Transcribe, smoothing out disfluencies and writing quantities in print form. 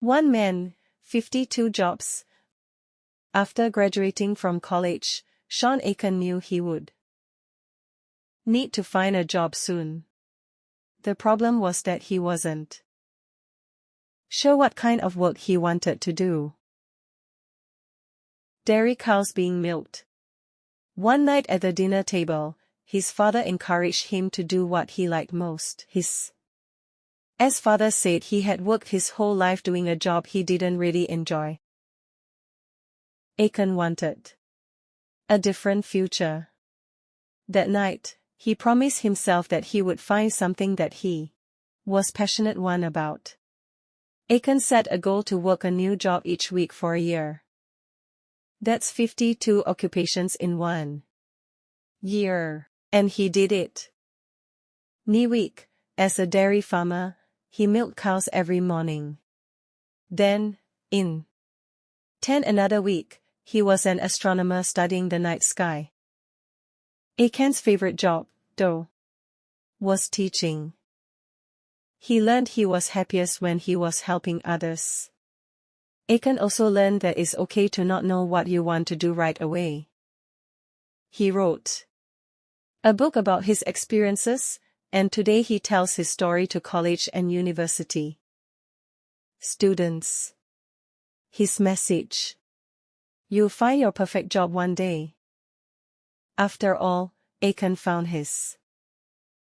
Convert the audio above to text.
One man, 52 jobs. After graduating from college, Sean Aiken knew he would need to find a job soon. The problem was that he wasn't sure what kind of work he wanted to do. Dairy cows being milked. One night at the dinner table, his father encouraged him to do what he liked most. As father said, he had worked his whole life doing a job he didn't really enjoy. Aiken wanted a different future. That night, he promised himself that he would find something that he was passionate about. Aiken set a goal to work a new job each week for a year. That's 52 occupations in 1 year. And he did it. Week, as a dairy farmer, he milked cows every morning. Then, in 10 another week, he was an astronomer studying the night sky. Aiken's favorite job, though, was teaching. He learned he was happiest when he was helping others. Aiken also learned that it's okay to not know what you want to do right away. He wrote a book about his experiences, and today he tells his story to college and university students. His message: you'll find your perfect job one day. After all, Aiken found his.